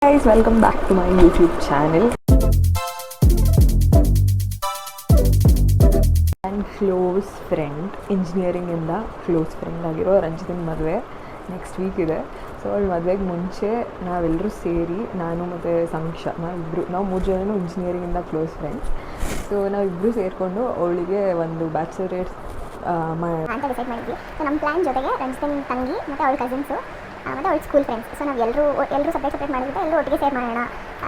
Guys, welcome back to my YouTube channel. And close friend, engineering ಇಂದ close friend ಆಗಿರೋ ರಂಜಿತನ ಮದುವೆ next week ಇದೆ. So ಅವಳ ಮದುವೆಗೆ ಮುಂಚೆ ನಾವೆಲ್ಲರೂ ಸೇರಿ, ನಾನು ಮತ್ತು ಸಮೀಕ್ಷಾ, ನಾವು ಮೂರು ಜನನೂ ಇಂಜಿನಿಯರಿಂಗಿಂದ ಕ್ಲೋಸ್ ಫ್ರೆಂಡ್ಸ್. ಸೊ ನಾವಿಬ್ಬರು ಸೇರಿಕೊಂಡು ಅವಳಿಗೆ ಒಂದು ಬ್ಯಾಚಲರೇಟ್ ಅಂತ ಡಿಸೈಡ್ ಮಾಡಿದ್ವಿ. ಸೊ ನಮ್ಮ ಪ್ಲ್ಯಾನ್ ಜೊತೆಗೆ ರಂಜಿತನ ತಂಗಿ ಮತ್ತು ಅವಳ ಕಸಿನ್ಸು ಮತ್ತು ಅವಳ ಸ್ಕೂಲ್ ಫ್ರೆಂಡ್ಸ್. ಸೊ ನಾವು ಎಲ್ಲರೂ ಸಪ್ರೇಟ್ ಮಾಡಿಬಿಟ್ಟು ಎಲ್ಲರೂ ಒಟ್ಟಿಗೆ ಸೇರ್ ಮಾಡೋಣ,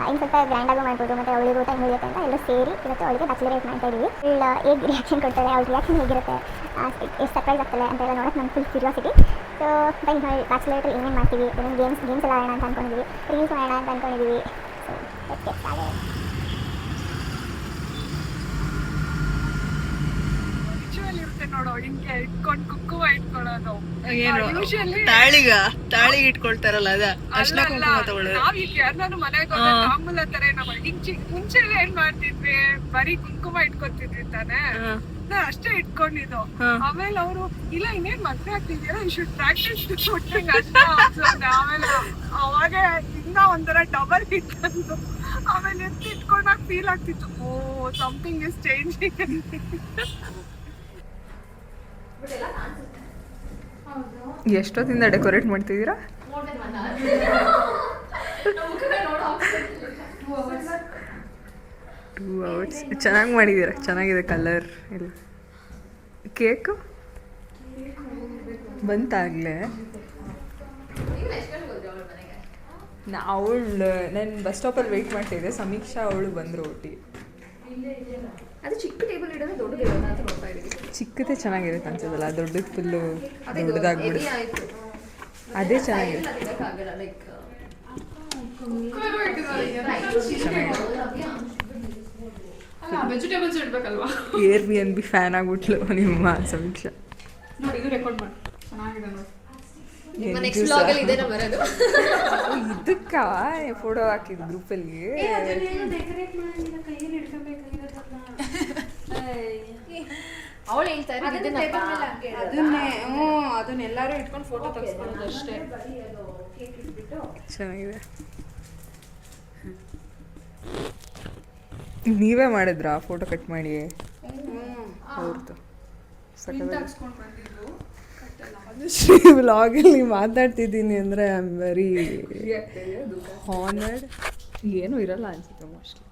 ಇನ್ನು ಸ್ವಲ್ಪ ಗ್ರ್ಯಾಂಡಾಗೂ ಮಾಡ್ಬೋದು ಮತ್ತು ಅವಳಿಗೂ ಟೈಮ್ ಉಳಿಯುತ್ತೆ ಅಂತ ಎಲ್ಲರೂ ಸೇರಿ ಇವತ್ತು ಅವಳಿಗೆ ಬ್ಯಾಚಲರೇಟ್ ಮಾಡ್ತಾ ಇದ್ದೀವಿ. ಅವಳು ಹೇಗೆ ರಿಯಾಕ್ಷನ್ ಕೊಡ್ತಾಳೆ, ಅವಳ ರಿಯಾಕ್ಷನ್ ಹೇಗಿರುತ್ತೆ, ಎಷ್ಟು ಸರ್ಪ್ರೈಸ್ ಆಗ್ತಾಳೆ ಅಂತೆಲ್ಲ ನೋಡೋಕ್ಕೆ ನಂಗೆ ಫುಲ್ ಕ್ಯೂರಿಯಾಸಿಟಿ. ಸೊ ಬೈ ನಾವು ಬ್ಯಾಚಲರೇಟಲ್ಲಿ ಏನೇನು ಮಾಡ್ತೀವಿ, ಏನೇನು ಗೇಮ್ಸ್ ಎಲ್ಲ ಆಡೋಣ ಅಂತ ಅಂದ್ಕೊಂಡಿದ್ದೀವಿ, ರೀಲ್ಸ್ ಮಾಡೋಣ ಅಂತ ಅಂದ್ಕೊಂಡಿದ್ದೀವಿ. ಸೊ ನೋಡೋ ಹಿಂಗೆ ಇಟ್ಕೊಂಡು ಕುಂಕುಮ ಇಟ್ಕೊಳ್ಳೋದು ತಾಳಿಗೆ ಇಟ್ಕೊಳ್ತಾರಲ್ಲ ಅದ ನಾವೀಗ ಯಾರನ್ನಾರು ಮನೆಗೆ ಮಾಮೂಲ ತರ ಮುಂಚೆ ಏನ್ ಮಾಡ್ತಿದ್ವಿ, ಬರೀ ಕುಂಕುಮ ಇಟ್ಕೊತಿದ್ವಿ ತಾನೆ, ಅಷ್ಟೇ ಇಟ್ಕೊಂಡಿದ್ದು. ಆಮೇಲೆ ಅವರು ಇಲ್ಲ ಇನ್ನೇನ್ ಮದ್ವೆ ಆಗ್ತಿದ್ಯಲ್ಲ, ಯು ಶುಡ್ ಪ್ರಾಕ್ಟೀಸ್ ಶೂಟಿಂಗ್ ಅಷ್ಟೇ. ಆಮೇಲೆ ಅವಾಗ ಇನ್ನ ಒಂಥರ ಡಬಲ್ ಹಿಟ್ ಅಂತು. ಆಮೇಲೆ ಎತ್ತಿ ಇಟ್ಕೊಂಡಾಗ ಫೀಲ್ ಆಗ್ತಿತ್ತು, ಓ ಸಮಥಿಂಗ್ ಇಸ್ ಚೇಂಜಿಂಗ್. ಎಷ್ಟೊತ್ತಿಂದ ಡೆಕೋರೇಟ್ ಮಾಡ್ತಿದ್ದೀರಾ? 2 hours. ಚೆನ್ನಾಗಿ ಮಾಡಿದ್ದೀರಾ, ಚೆನ್ನಾಗಿದೆ ಕಲರ್ ಎಲ್ಲ. ಕೇಕು ಬಂತಾಗಲೇ ನಾನು ಬಸ್ ಸ್ಟಾಪಲ್ಲಿ ವೆಯ್ಟ್ ಮಾಡ್ತಿದ್ದೆ, ಸಮೀಕ್ಷಾ ಅವಳು ಬಂದರು ಒಟ್ಟಿಗೆ. ಅದು ಚಿಕ್ಕ ಟೇಬಲ್ ಇಡೋದು ದೊಡ್ಡದು ಇರೋದು ಅಂತ ನೋಡ್ತಾ ಇದ್ದೀವಿ. ಚಿಕ್ಕದೇ ಚೆನ್ನಾಗಿರುತ್ತೆ ಅನ್ಸೋದಲ್ಲ, ದೊಡ್ಡದು ಫುಲ್ಲು ದೊಡ್ಡದಾಗ್ಬಿಡುತ್ತೆ. ಅದೇ ಚೆನ್ನಾಗಿದೆ, ವೆಜಿಟೇಬಲ್ಸ್ ಇಡ್ಬೇಕಲ್ವಾ. Airbnb ಫ್ಯಾನ್ ಆಗ್ಬಿಟ್ಲು ನಿಮ್ಮ ಸಮೀಕ್ಷಾ. ನೋಡಿ ಇದು ರೆಕಾರ್ಡ್ ಮಾಡಿ, ಚೆನ್ನಾಗಿದೆ ನೋಡಿ. ಇದಕ್ಕ ಫೋಟೋ ಹಾಕಿದ್ದು ಗ್ರೂಪಲ್ಲಿ. ಅವಳು ಹೇಳ್ತಾರೆ ಅದನ್ನೆಲ್ಲರೂ ಇಟ್ಕೊಂಡು ಫೋಟೋ ತೆಗೆಸ್ಕೊಳ್ಳೋದು ಅಷ್ಟೇ. ಚೆನ್ನಾಗಿದೆ. ನೀವೇ ಮಾಡಿದ್ರಾ ಫೋಟೋ ಕಟ್ ಮಾಡಿ? ಅವ್ರದ್ದು ಶ್ರೀ ವ್ಲಾಗಲ್ಲಿ ಮಾತಾಡ್ತಿದ್ದೀನಿ ಅಂದರೆ ಐ ಆಮ್ ವೆರಿ ಹಾನರ್ಡ್. ಏನೂ ಇರಲ್ಲ ಅನ್ಸುತ್ತೆ ಮೋಸ್ಟ್ಲಿ.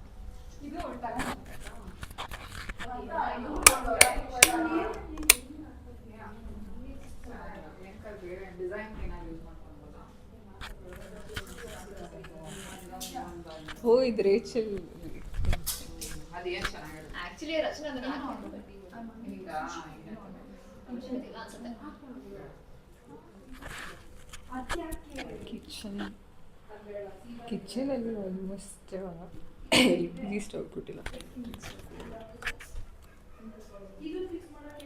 ಓ ಇದು ರೇಚಲ್. ಆಕ್ಚುಲಿ ರಚನಾ ಕಿಚನಲ್ಲಿ ಆಲ್ಮೋಸ್ಟ್ LPG ಸ್ಟವ್ ಕೊಟ್ಟಿಲ್ಲ.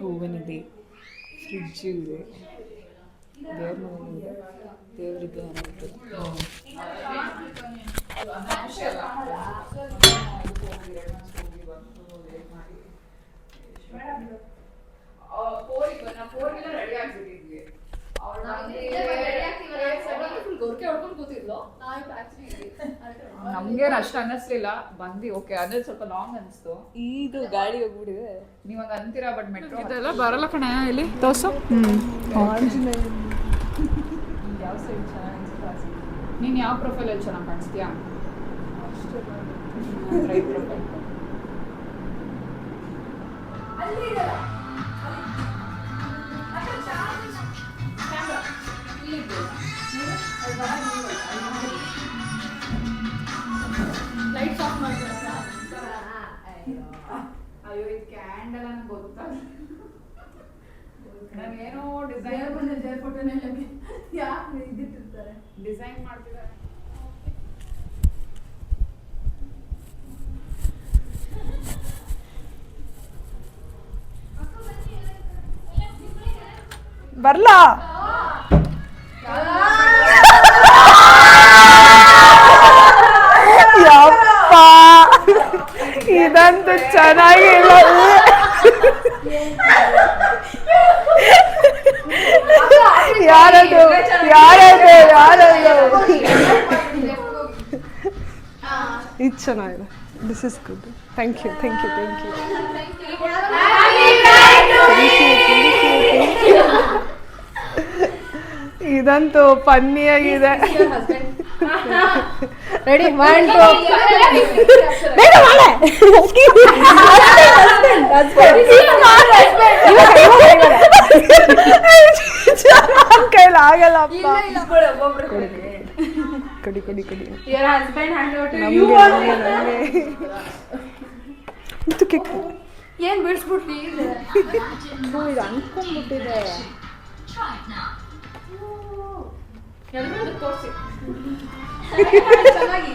ಓವನ್ ಇದೆ, ಫ್ರಿಡ್ಜ್ ಇದೆ, ದೇವ್ರ ಮನೆ ಇದೆ, ದೇವ್ರಿಗೆ ಏನಾಗ್ತದೆ. ನಮ್ಗೇನು ಅಷ್ಟು ಅನ್ನಿಸ್ಲಿಲ್ಲ, ಬಂದು ಓಕೆ ಅದೇ ಸ್ವಲ್ಪ ಲಾಂಗ್ ಅನಿಸ್ತು. ಇದು ಗಾಡಿ ಹೋಗ್ಬಿಟ್ಟಿದೆ. ನೀವಾಗ ಅಂತೀರಾ, ಬಟ್ ಮೆಟ್ರೋ ಇದೆಲ್ಲ ಬರಲ್ಲ ಕಣ. ಇಲ್ಲಿ ತೋರ್ಸು. ಯಾವ ಸೈಡ್ ಚೆನ್ನಾಗಿ ನೀನು ಯಾವ ಪ್ರೊಫೈಲಲ್ಲಿ ಚೆನ್ನಾಗಿ ಕಾಣಿಸ್ತೀಯಾ? Right profile. ಲೈಟ್ಸ್ ಆಫ್ ಮಾಡ್ತೀರಾ? ಅಯ್ಯೋ ಇದು ಕ್ಯಾಂಡಲ್ ಅಂತ ಗೊತ್ತಾ? ನಾನೇನೋ ಡಿಸೈನ್ ಮಾಡ್ತಿದ್ದಾರೆ. ಬರ್ಲಾ? ಯಪ್ಪ ಇದಂತೂ ಚೆನ್ನಾಗಿಲ್ಲ. ಯಾರದು ಇದು ಚೆನ್ನಾಗಿದೆ. This is good. Thank you. ಇದಂತೂ ಫನ್ನಿಯಾಗಿದೆ. ರೆಡಿ ಮಾಡಿ ಕೈಲಿ ಆಗಲ್ಲಪ್ಪ. ಕಡಿ ಏನ್ ಬಿಡಿಸ್ಬಿಟ್ಟಿ ಇದು ಅನ್ಕೊಂಡ್ಬಿಟ್ಟಿದೆ. ತೋರಿಸಿ ಚೆನ್ನಾಗಿ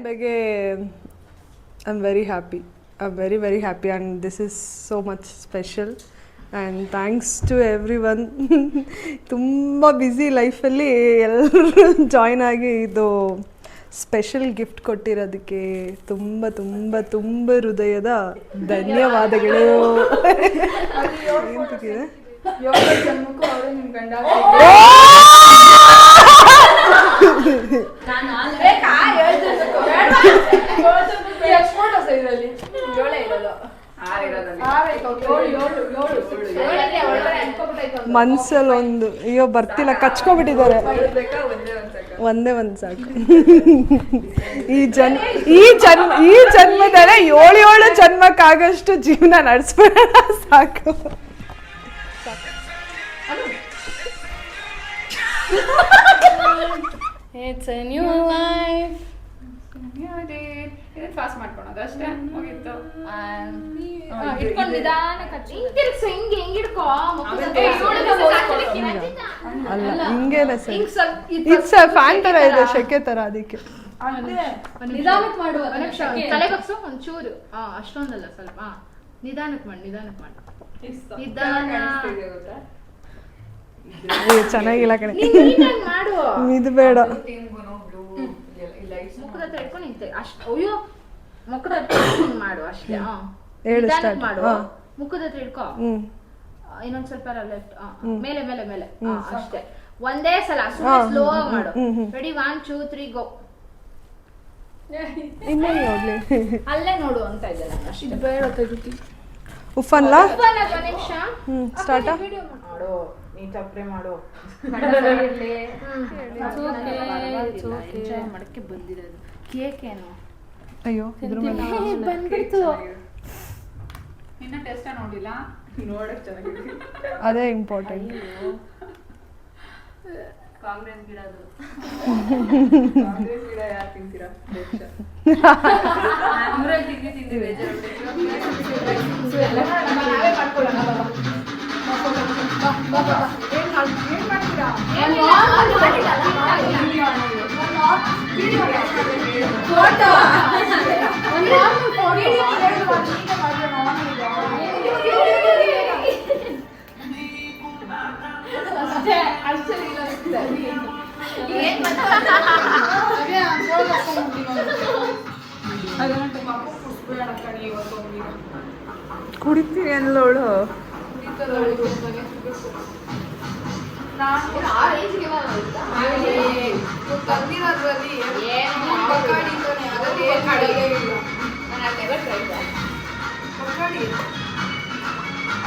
ಬಗ್ಗೆ I'm very happy. I'm very happy and this is so much special and thanks to everyone. ತುಂಬ ಬ್ಯುಸಿ ಲೈಫಲ್ಲಿ ಎಲ್ಲರೂ ಜಾಯ್ನ್ ಆಗಿ ಇದು ಸ್ಪೆಷಲ್ ಗಿಫ್ಟ್ ಕೊಟ್ಟಿರೋದಕ್ಕೆ ತುಂಬ ತುಂಬ ತುಂಬ ಹೃದಯದ ಧನ್ಯವಾದಗಳು. ಮನ್ಸಲ್ಲಿ ಒಂದು ಅಯ್ಯೋ ಬರ್ತಿಲ್ಲ, ಕಚ್ಕೊಬಿಟ್ಟಿದ್ದಾರೆ. ಒಂದೇ ಒಂದು ಸಾಕು. ಈ ಜನ್ಮದಲ್ಲೇ 7 ಜನ್ಮಕ್ಕಾಗಷ್ಟು ಜೀವನ ನಡೆಸ್ಬಿಡೋಣ ಸಾಕು. It's a new life. ಇದನ್ನ ಫಾಸ್ಟ್ ಮಾಡ್ಕೊಳೋದು ಅಷ್ಟೇ, ಮುಗೀತು. ಇಟ್ಕೊಂಡು ನಿಧಾನಕ್ಕೆ ಹಿಂಗೆ ಹಿಡ್ಕೋ. ಅಲ್ಲ ಹಿಂಗೇನೆ ಸರ್, ಇಟ್ಸ್ ಫ್ಯಾನ್ ತರ ಇದೆ, ಶೆಕೆ ತರ, ಅದಕ್ಕೆ ನಿಧಾನಕ್ಕೆ ಮಾಡುವ. ತಲೆ ಬಗ್ಸು ಒಂಚೂರು, ಅಷ್ಟೊಂದಲ್ಲ, ಸ್ವಲ್ಪ ನಿಧಾನಕ್ಕೆ ಮಾಡಿ ನಿಧಾನ. ಚೆನ್ನಾಗಿಲ್ಲ ಕಣೆ, ಮಾಡು. ಇದು ಬೇಡ. ಮುಖದ ಹತ್ರ ಇಟ್ಕೊಂಡು ನಿಂತೆ ಅಷ್ಟು. ಅಯ್ಯೋ, ಮುಖದ ಹತ್ರ ಮಾಡು ಅಷ್ಟೇ. ಮಾಡು, ಮುಖದ ಹತ್ರ ಇಟ್ಕೋ. ಇನ್ನೊಂದ್ ಸ್ವಲ್ಪ ಲೆಫ್ಟ್, ಮೇಲೆ ಮೇಲೆ ಮೇಲೆ, ಅಷ್ಟೇ. ಒಂದೇ ಸಲ ಸ್ಲೋ ಮಾಡು. ರೆಡಿ, 1 2 3 ಗೋ. ಅಲ್ಲೇ ನೋಡು ಅಂತ ಇದ್ದಲ್ಲ ಅಷ್ಟೇ. ಬೇಡ ತೆಗಿತಿ. ಉಫನ್ಲ ನಿಮಿಷ ಸ್ಟಾರ್ಟ್ ಮಾಡು. ನೀ ಚಪ್ರೆ ಮಾಡು. ಮಡಕೆ ಬಂದಿರೋದು ಕೇಕ್ ಏನು? ಅಯ್ಯೋ ಬಂದ್ಬಿಡ್ತು. ಇನ್ನ ಟೆಸ್ಟ್ ನೋಡಿಲ್ಲ, ನೋಡಕ್ ಚೆನ್ನಾಗಿದೆ. ಅದೇ ಇಂಪಾರ್ಟೆಂಟ್. ಕಾಂಗ್ರೆಸ್ ಗಿಡ ಅದು. ಕಾಂಗ್ರೆಸ್ ಗಿಡ ಯಾರು ತಿಂತೀರಾ? ತಿಂದಿ ಬೇಜಾರು. ನಾವೇ ಮಾಡ್ಕೊಳ್ಳೋಣ. ಕುಡಿತೀನಿ ಅನ್ನೋಳು.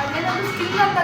ಅದೇನಾದ್ರು ಸ್ಟಿಲ್ ಅಂತ